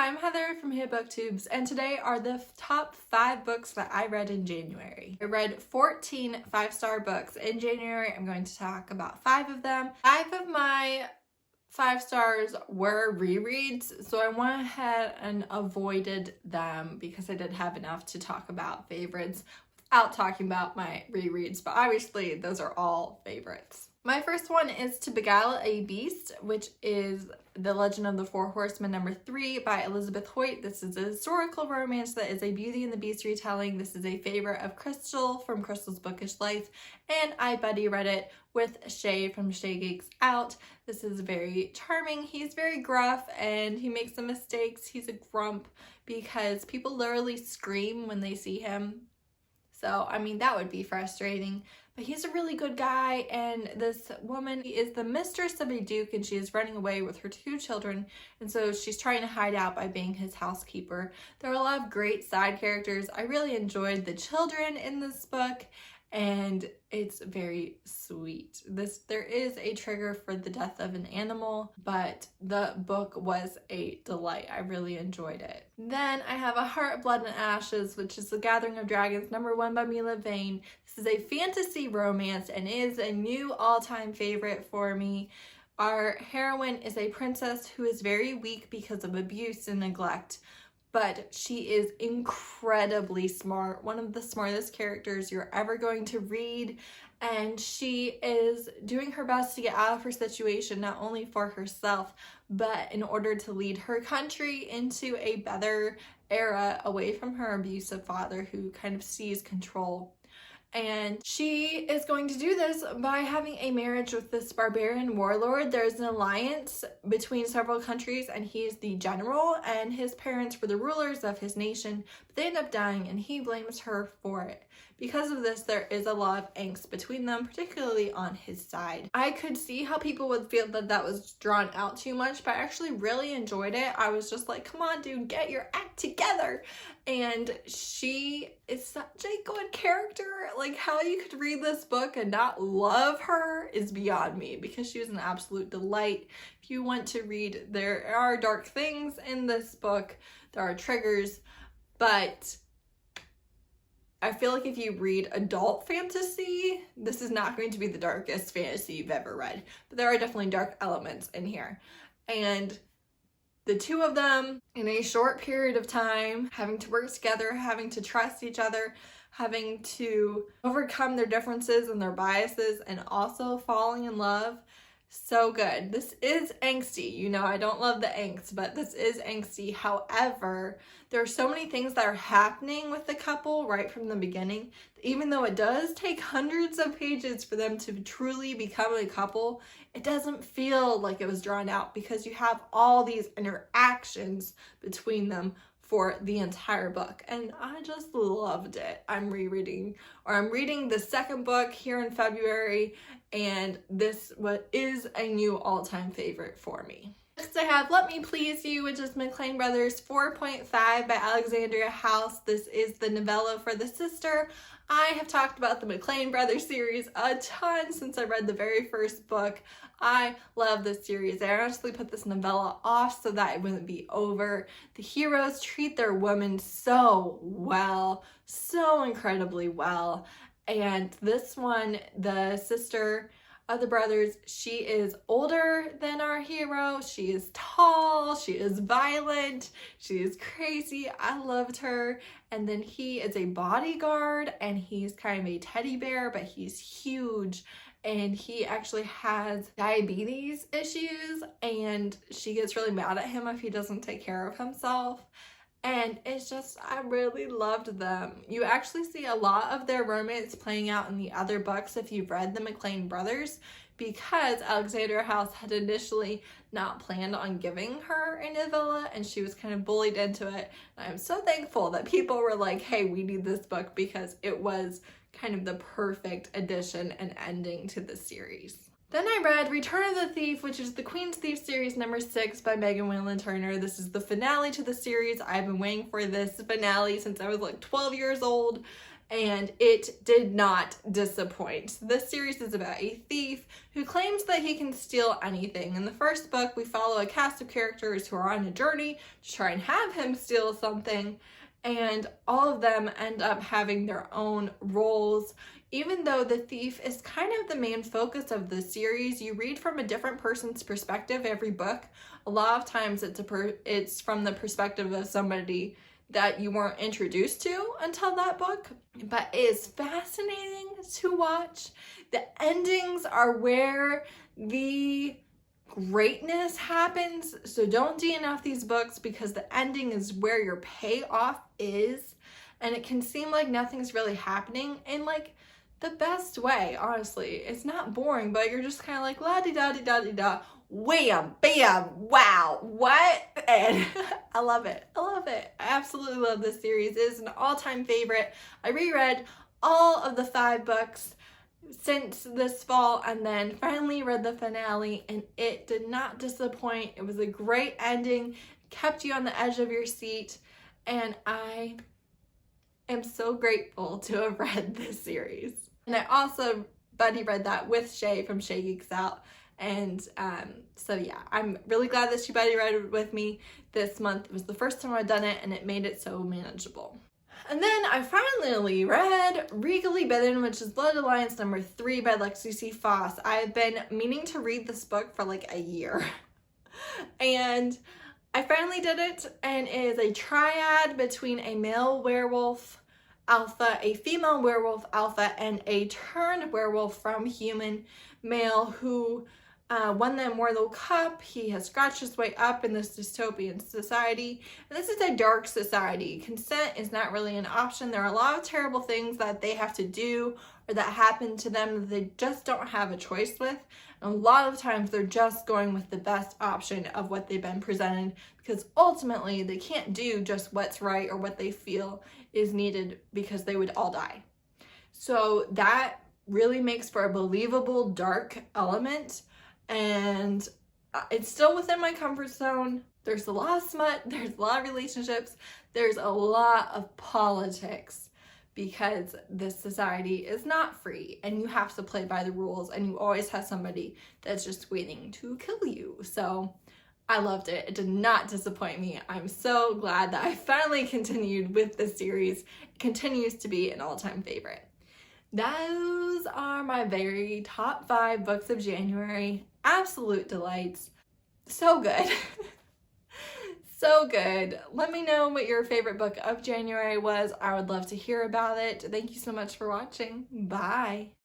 I'm Heather from Hit Booktubes, and today are the top 5 books that I read in January. I read 14 5-star books in January. I'm going to talk about 5 of them. 5 of my 5 stars were rereads, so I went ahead and avoided them because I did have enough to talk about favorites without talking about my rereads, but obviously those are all favorites. My first one is To Beguile a Beast, which is The Legend of the Four Horsemen #3 by Elizabeth Hoyte. This is a historical romance that is a Beauty and the Beast retelling. This is a favorite of Crystal from Crystal's Bookish Life, and I buddy read it with Shae from Shae Geeks Out. This is very charming. He's very gruff and he makes some mistakes. He's a grump because people literally scream when they see him. So, I mean, that would be frustrating. But he's a really good guy, and this woman is the mistress of a duke, and she is running away with her 2 children, and so she's trying to hide out by being his housekeeper. There are a lot of great side characters. I really enjoyed the children in this book, and it's very sweet. There is a trigger for the death of an animal, but the book was a delight. I really enjoyed it. Then I have A Heart, Blood, and Ashes, which is The Gathering of Dragons, #1 by Milla, Vane. This is a fantasy romance and is a new all-time favorite for me. Our heroine is a princess who is very weak because of abuse and neglect, but she is incredibly smart, one of the smartest characters you're ever going to read, and she is doing her best to get out of her situation, not only for herself, but in order to lead her country into a better era away from her abusive father who kind of seized control. And she is going to do this by having a marriage with this barbarian warlord. There's an alliance between several countries, and he's the general, and his parents were the rulers of his nation, but they end up dying, and he blames her for it. Because of this, there is a lot of angst between them, particularly on his side. I could see how people would feel that that was drawn out too much, but I actually really enjoyed it. I was just like, come on, dude, get your act together. And she is such a good character. Like, how you could read this book and not love her is beyond me, because she was an absolute delight. If you want to read, there are dark things in this book, there are triggers, but I feel like if you read adult fantasy, this is not going to be the darkest fantasy you've ever read, but there are definitely dark elements in here. And the 2 of them, in a short period of time, having to work together, having to trust each other, having to overcome their differences and their biases, and also falling in love. So good. This is angsty. You know, I don't love the angst, but this is angsty. However, there are so many things that are happening with the couple right from the beginning. Even though it does take hundreds of pages for them to truly become a couple, it doesn't feel like it was drawn out because you have all these interactions between them for the entire book, and I just loved it. I'm reading the second book here in February, and this is a new all-time favorite for me. Next I have Let Me Please You, which is McClain Brothers 4.5 by Alexandria House. This is the novella for the sister. I have talked about the McClain Brothers series a ton since I read the very first book. I love this series. I honestly put this novella off so that it wouldn't be over. The heroes treat their women so well, so incredibly well. And this one, the sister of the brothers, she is older than our hero. She is tall, she is violent, she is crazy. I loved her. And then he is a bodyguard, and he's kind of a teddy bear, but he's huge. And he actually has diabetes issues, and she gets really mad at him if he doesn't take care of himself. And it's just, I really loved them. You actually see a lot of their romance playing out in the other books if you've read the McClain Brothers, because Alexandria House had initially not planned on giving her a novella, and she was kind of bullied into it. And I'm so thankful that people were like, hey, we need this book, because it was kind of the perfect addition and ending to the series. Then I read Return of the Thief, which is the Queen's Thief series #6 by Megan Winland Turner. This is the finale to the series. I've been waiting for this finale since I was like 12 years old, and it did not disappoint. This series is about a thief who claims that he can steal anything. In the first book, we follow a cast of characters who are on a journey to try and have him steal something, and all of them end up having their own roles. Even though the thief is kind of the main focus of the series, you read from a different person's perspective every book. A lot of times it's from the perspective of somebody that you weren't introduced to until that book, but it is fascinating to watch. The endings are where the greatness happens, so don't DNF these books because the ending is where your payoff is, and it can seem like nothing's really happening in like the best way. Honestly, it's not boring, but you're just kind of like la-di-da-di-da-di-da, wham, bam, wow, what? And I love it. I absolutely love this series. It is an all-time favorite. I reread all of the 5 books since this fall and then finally read the finale, and it did not disappoint. It was a great ending, kept you on the edge of your seat, and I am so grateful to have read this series. And I also buddy read that with Shae from Shae Geeks Out. And so yeah, I'm really glad that she buddy read it with me this month. It was the first time I'd done it, and it made it so manageable. And then I finally read Regally Bited, which is Blood Alliance number 3 by Lexi C. Foss. I've been meaning to read this book for like a year. And I finally did it, and it is a triad between a male werewolf alpha, a female werewolf alpha, and a turned werewolf from human male who won the Immortal Cup. He has scratched his way up in this dystopian society, and this is a dark society. Consent is not really an option. There are a lot of terrible things that they have to do or that happen to them that they just don't have a choice with. And a lot of times they're just going with the best option of what they've been presented, because ultimately they can't do just what's right or what they feel is needed, because they would all die. So that really makes for a believable dark element, and it's still within my comfort zone. There's a lot of smut, there's a lot of relationships, there's a lot of politics, because this society is not free and you have to play by the rules, and you always have somebody that's just waiting to kill you. So I loved it. It did not disappoint me. I'm so glad that I finally continued with this series. It continues to be an all-time favorite. Those are my very top 5 books of January. Absolute delights. So good. So good. Let me know what your favorite book of January was. I would love to hear about it. Thank you so much for watching. Bye.